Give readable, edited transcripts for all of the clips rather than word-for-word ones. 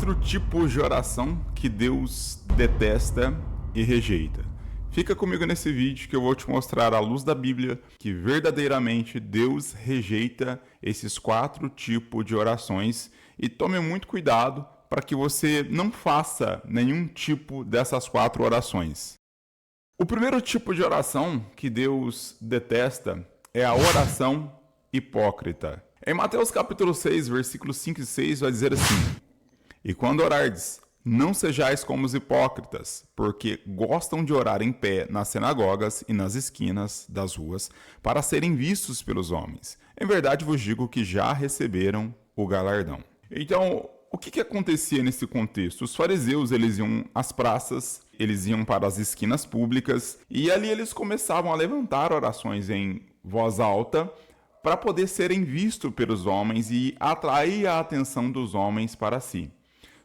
4 tipos de oração que Deus detesta e rejeita. Fica comigo nesse vídeo que eu vou te mostrar à luz da Bíblia que verdadeiramente Deus rejeita esses 4 tipos de orações e tome muito cuidado para que você não faça nenhum tipo dessas 4 orações. O primeiro tipo de oração que Deus detesta é a oração hipócrita. Em Mateus capítulo 6, versículos 5 e 6 vai dizer assim: E quando orardes, não sejais como os hipócritas, porque gostam de orar em pé nas sinagogas e nas esquinas das ruas, para serem vistos pelos homens. Em verdade vos digo que já receberam o galardão. Então, o que acontecia nesse contexto? Os fariseus, eles iam às praças, eles iam para as esquinas públicas, e ali eles começavam a levantar orações em voz alta, para poder serem vistos pelos homens e atrair a atenção dos homens para si.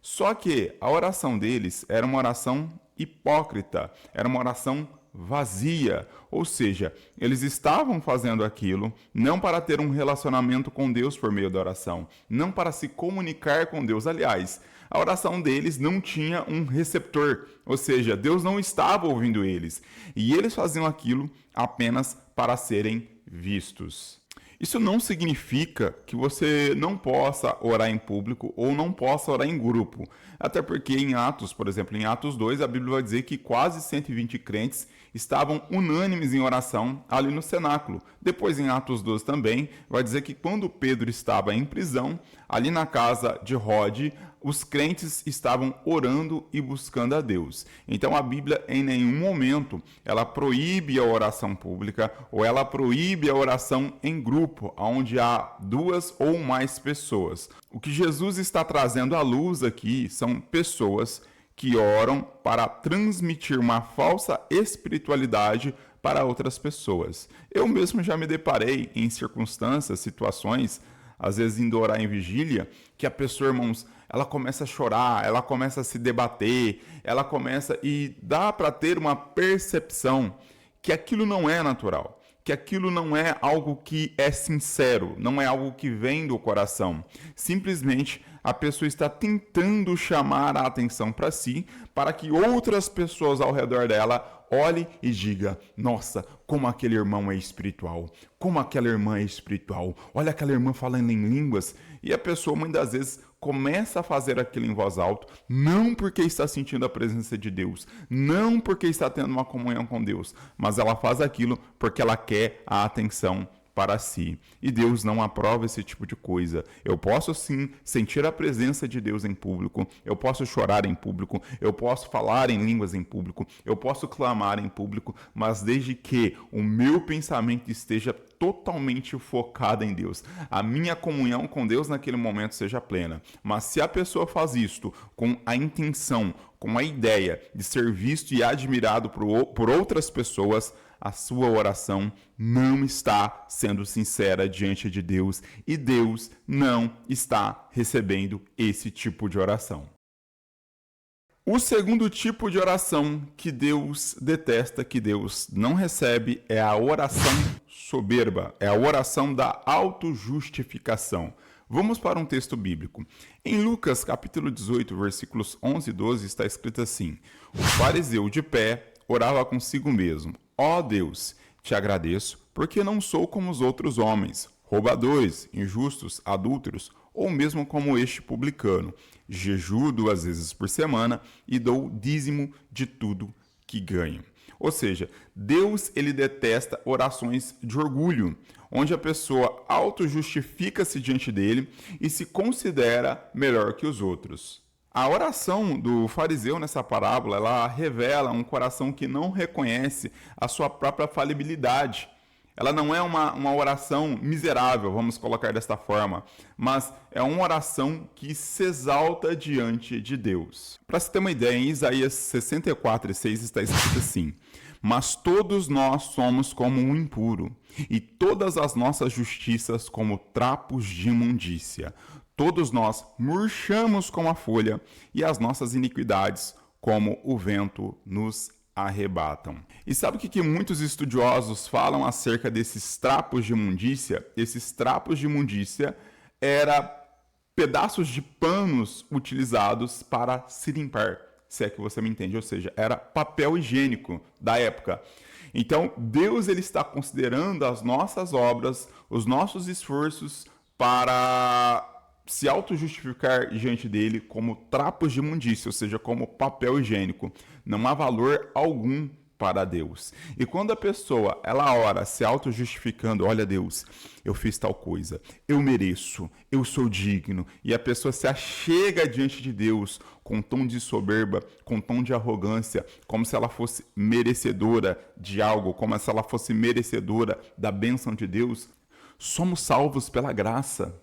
Só que a oração deles era uma oração hipócrita, era uma oração vazia, ou seja, eles estavam fazendo aquilo não para ter um relacionamento com Deus por meio da oração, não para se comunicar com Deus. Aliás, a oração deles não tinha um receptor, ou seja, Deus não estava ouvindo eles, e eles faziam aquilo apenas para serem vistos. Isso não significa que você não possa orar em público ou não possa orar em grupo. Até porque em Atos, por exemplo, em Atos 2, a Bíblia vai dizer que quase 120 crentes estavam unânimes em oração ali no cenáculo. Depois, em Atos 12 também, vai dizer que quando Pedro estava em prisão, ali na casa de Rode, os crentes estavam orando e buscando a Deus. Então a Bíblia em nenhum momento ela proíbe a oração pública ou ela proíbe a oração em grupo, onde há 2 ou mais pessoas. O que Jesus está trazendo à luz aqui são pessoas que oram para transmitir uma falsa espiritualidade para outras pessoas. Eu mesmo já me deparei em circunstâncias, situações, às vezes indo orar em vigília, que a pessoa, irmãos, ela começa a chorar, ela começa a se debater, ela começa e dá para ter uma percepção que aquilo não é natural, que aquilo não é algo que é sincero, não é algo que vem do coração. Simplesmente a pessoa está tentando chamar a atenção para si, para que outras pessoas ao redor dela olhem e digam: nossa, como aquele irmão é espiritual, como aquela irmã é espiritual, olha aquela irmã falando em línguas. E a pessoa muitas vezes começa a fazer aquilo em voz alta, não porque está sentindo a presença de Deus, não porque está tendo uma comunhão com Deus, mas ela faz aquilo porque ela quer a atenção para si. E Deus não aprova esse tipo de coisa. Eu posso sim sentir a presença de Deus em público, eu posso chorar em público, eu posso falar em línguas em público, eu posso clamar em público, mas desde que o meu pensamento esteja totalmente focado em Deus, a minha comunhão com Deus naquele momento seja plena. Mas se a pessoa faz isto com a intenção, com a ideia de ser visto e admirado por outras pessoas, a sua oração não está sendo sincera diante de Deus e Deus não está recebendo esse tipo de oração. O segundo tipo de oração que Deus detesta, que Deus não recebe, é a oração soberba, é a oração da autojustificação. Vamos para um texto bíblico. Em Lucas capítulo 18, versículos 11 e 12, está escrito assim: O fariseu de pé orava consigo mesmo: Ó Deus, te agradeço, porque não sou como os outros homens, roubadores, injustos, adúlteros, ou mesmo como este publicano. Jejuo 2 vezes por semana e dou dízimo de tudo que ganho. Ou seja, Deus ele detesta orações de orgulho, onde a pessoa auto-justifica-se diante dele e se considera melhor que os outros. A oração do fariseu nessa parábola, ela revela um coração que não reconhece a sua própria falibilidade. Ela não é uma oração miserável, vamos colocar desta forma, mas é uma oração que se exalta diante de Deus. Para se ter uma ideia, em Isaías 64:6 está escrito assim: Mas todos nós somos como um impuro, e todas as nossas justiças como trapos de imundícia. Todos nós murchamos como a folha, e as nossas iniquidades como o vento nos arrebatam. E sabe o que muitos estudiosos falam acerca desses trapos de imundícia? Esses trapos de imundícia era pedaços de panos utilizados para se limpar, se é que você me entende, ou seja, era papel higiênico da época. Então, Deus ele está considerando as nossas obras, os nossos esforços para se auto-justificar diante dele como trapos de imundícia, ou seja, como papel higiênico. Não há valor algum para Deus. E quando a pessoa, ela ora se auto-justificando, olha Deus, eu fiz tal coisa, eu mereço, eu sou digno, e a pessoa se achega diante de Deus com tom de soberba, com tom de arrogância, como se ela fosse merecedora de algo, como se ela fosse merecedora da bênção de Deus, somos salvos pela graça.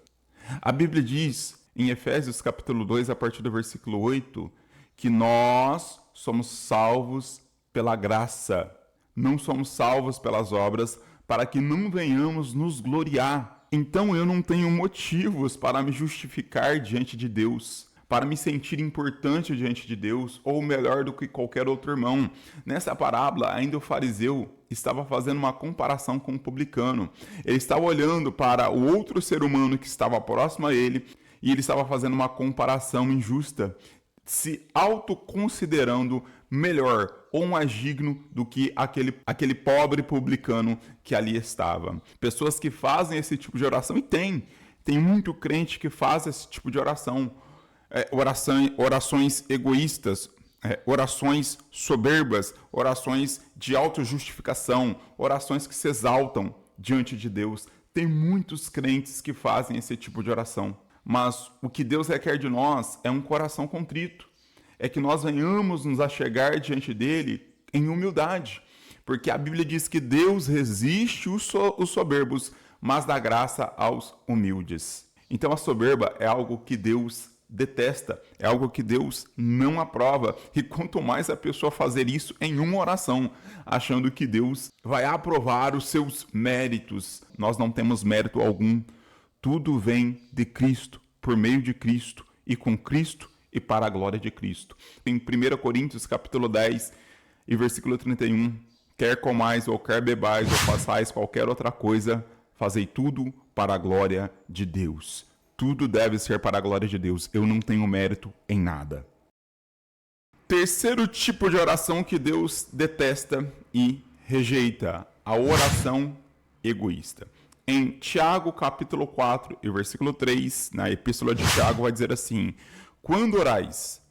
A Bíblia diz, em Efésios capítulo 2, a partir do versículo 8, que nós somos salvos pela graça, não somos salvos pelas obras, para que não venhamos nos gloriar. Então eu não tenho motivos para me justificar diante de Deus, para me sentir importante diante de Deus, ou melhor do que qualquer outro irmão. Nessa parábola, ainda o fariseu estava fazendo uma comparação com o publicano. Ele estava olhando para o outro ser humano que estava próximo a ele, e ele estava fazendo uma comparação injusta, se autoconsiderando melhor ou mais digno do que aquele pobre publicano que ali estava. Pessoas que fazem esse tipo de oração, e tem muito crente que faz esse tipo de oração, orações egoístas, orações soberbas, orações de autojustificação, orações que se exaltam diante de Deus. Tem muitos crentes que fazem esse tipo de oração. Mas o que Deus requer de nós é um coração contrito. É que nós venhamos nos achegar diante dele em humildade. Porque a Bíblia diz que Deus resiste os soberbos, mas dá graça aos humildes. Então a soberba é algo que Deus detesta, é algo que Deus não aprova. E quanto mais a pessoa fazer isso em uma oração, achando que Deus vai aprovar os seus méritos, nós não temos mérito algum. Tudo vem de Cristo, por meio de Cristo, e com Cristo e para a glória de Cristo. Em 1 Coríntios capítulo 10 e versículo 31, quer comais ou quer bebais ou façais qualquer outra coisa, fazei tudo para a glória de Deus. Tudo deve ser para a glória de Deus. Eu não tenho mérito em nada. Terceiro tipo de oração que Deus detesta e rejeita, a oração egoísta. Em Tiago, capítulo 4 e versículo 3, na epístola de Tiago, vai dizer assim: quando orais,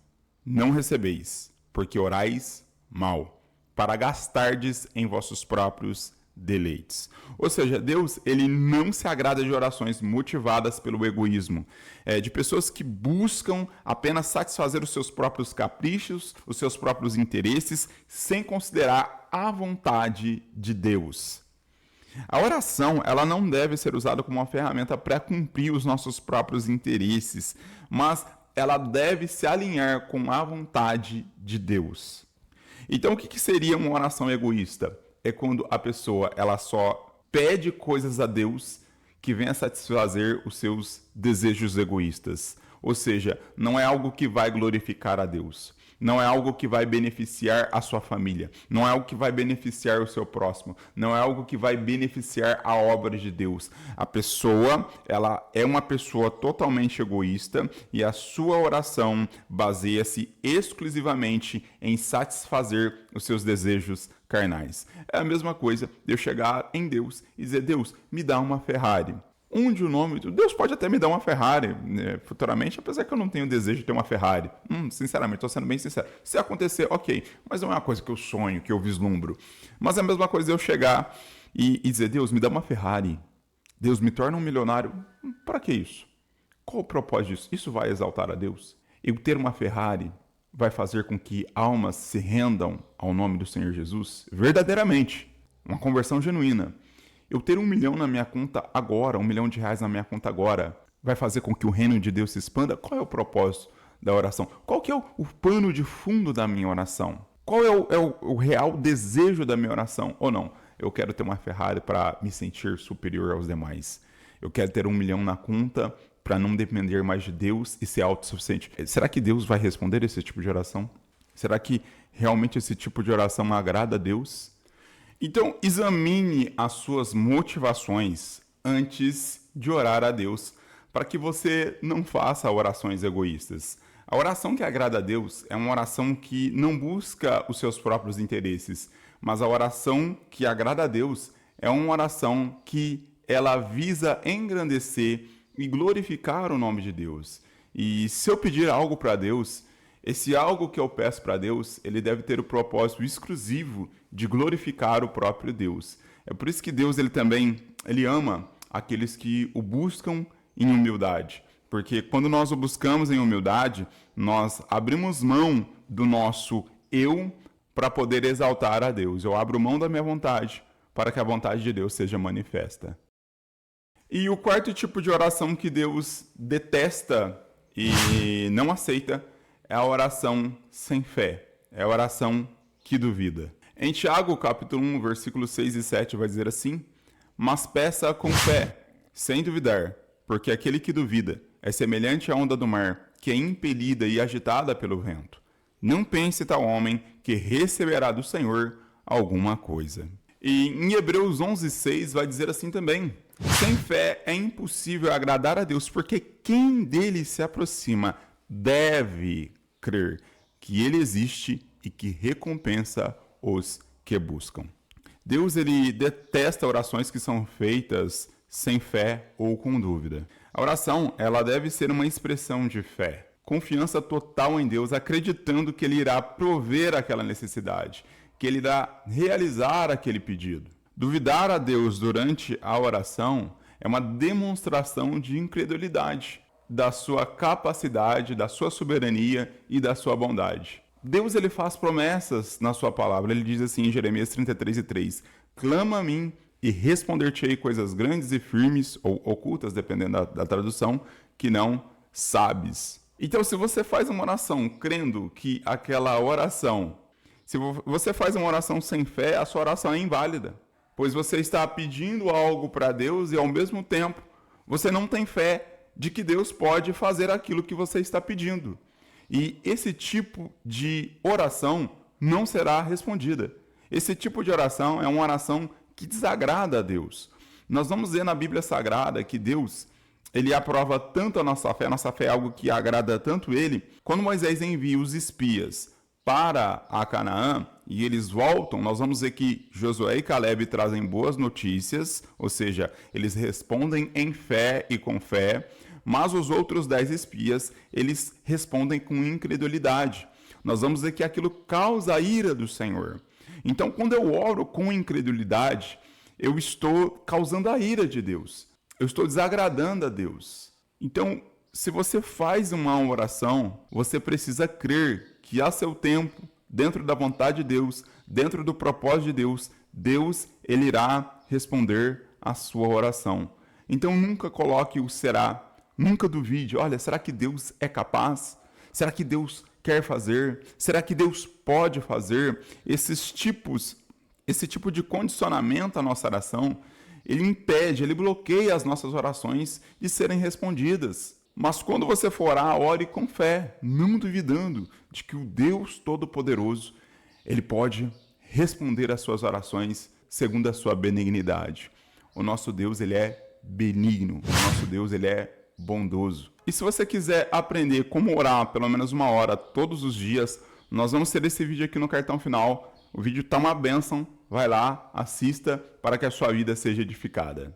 não recebeis, porque orais mal, para gastardes em vossos próprios deleites. Ou seja, Deus, ele não se agrada de orações motivadas pelo egoísmo, de pessoas que buscam apenas satisfazer os seus próprios caprichos, os seus próprios interesses, sem considerar a vontade de Deus. A oração, ela não deve ser usada como uma ferramenta para cumprir os nossos próprios interesses, mas ela deve se alinhar com a vontade de Deus. Então, o que seria uma oração egoísta? É quando a pessoa ela só pede coisas a Deus que venha satisfazer os seus desejos egoístas. Ou seja, não é algo que vai glorificar a Deus. Não é algo que vai beneficiar a sua família. Não é algo que vai beneficiar o seu próximo. Não é algo que vai beneficiar a obra de Deus. A pessoa, ela é uma pessoa totalmente egoísta e a sua oração baseia-se exclusivamente em satisfazer os seus desejos carnais. É a mesma coisa de eu chegar em Deus e dizer: Deus, me dá uma Ferrari. Onde o nome... Deus pode até me dar uma Ferrari, né, futuramente, apesar que eu não tenho desejo de ter uma Ferrari. Sinceramente, estou sendo bem sincero. Se acontecer, ok. Mas não é uma coisa que eu sonho, que eu vislumbro. Mas é a mesma coisa de eu chegar e dizer: Deus, me dá uma Ferrari. Deus, me torna um milionário. Para que isso? Qual o propósito disso? Isso vai exaltar a Deus? Eu ter uma Ferrari vai fazer com que almas se rendam ao nome do Senhor Jesus? Verdadeiramente. Uma conversão genuína. Eu ter 1 milhão na minha conta agora, R$1 milhão na minha conta agora, vai fazer com que o reino de Deus se expanda? Qual é o propósito da oração? Qual que é o pano de fundo da minha oração? Qual é o real desejo da minha oração? Ou não? Eu quero ter uma Ferrari para me sentir superior aos demais. Eu quero ter 1 milhão na conta para não depender mais de Deus e ser autossuficiente. Será que Deus vai responder esse tipo de oração? Será que realmente esse tipo de oração agrada a Deus? Então, examine as suas motivações antes de orar a Deus, para que você não faça orações egoístas. A oração que agrada a Deus é uma oração que não busca os seus próprios interesses, mas a oração que agrada a Deus é uma oração que ela visa engrandecer e glorificar o nome de Deus. E se eu pedir algo para Deus, esse algo que eu peço para Deus, ele deve ter o propósito exclusivo de glorificar o próprio Deus. É por isso que Deus ele ama aqueles que o buscam em humildade. Porque quando nós o buscamos em humildade, nós abrimos mão do nosso eu para poder exaltar a Deus. Eu abro mão da minha vontade para que a vontade de Deus seja manifesta. E o quarto tipo de oração que Deus detesta e não aceita é a oração sem fé. É a oração que duvida. Em Tiago, capítulo 1, versículos 6 e 7, vai dizer assim: mas peça com fé, sem duvidar, porque aquele que duvida é semelhante à onda do mar, que é impelida e agitada pelo vento. Não pense tal homem que receberá do Senhor alguma coisa. E em Hebreus 11:6 vai dizer assim também: sem fé é impossível agradar a Deus, porque quem dele se aproxima deve crer que ele existe e que recompensa os que buscam. Deus ele detesta orações que são feitas sem fé ou com dúvida. A oração, ela deve ser uma expressão de fé, confiança total em Deus, acreditando que ele irá prover aquela necessidade, que ele irá realizar aquele pedido. Duvidar a Deus durante a oração é uma demonstração de incredulidade da sua capacidade, da sua soberania e da sua bondade. Deus ele faz promessas na sua palavra. Ele diz assim em Jeremias 33:3: clama a mim e responder-te-ei coisas grandes e firmes, ou ocultas, dependendo da tradução, que não sabes. Então, se você faz uma oração crendo que aquela oração, se você faz uma oração sem fé, a sua oração é inválida, pois você está pedindo algo para Deus e, ao mesmo tempo, você não tem fé de que Deus pode fazer aquilo que você está pedindo. E esse tipo de oração não será respondida. Esse tipo de oração é uma oração que desagrada a Deus. Nós vamos ver na Bíblia Sagrada que Deus, ele aprova tanto a nossa fé é algo que agrada tanto ele. Quando Moisés envia os espias para a Canaã e eles voltam, nós vamos ver que Josué e Caleb trazem boas notícias, ou seja, eles respondem em fé e com fé, mas os outros 10 espias, eles respondem com incredulidade. Nós vamos ver que aquilo causa a ira do Senhor. Então, quando eu oro com incredulidade, eu estou causando a ira de Deus. Eu estou desagradando a Deus. Então, se você faz uma oração, você precisa crer que a seu tempo, dentro da vontade de Deus, dentro do propósito de Deus, Deus ele irá responder a sua oração. Então, nunca coloque o será. Nunca duvide. Olha, será que Deus é capaz? Será que Deus quer fazer? Será que Deus pode fazer? Esse tipo de condicionamento à nossa oração, ele impede, ele bloqueia as nossas orações de serem respondidas. Mas quando você for orar, ore com fé, não duvidando de que o Deus Todo-Poderoso, ele pode responder às suas orações segundo a sua benignidade. O nosso Deus, ele é benigno. O nosso Deus, ele é bondoso. E se você quiser aprender como orar pelo menos 1 hora todos os dias, nós vamos ter esse vídeo aqui no cartão final. O vídeo tá uma bênção. Vai lá, assista para que a sua vida seja edificada.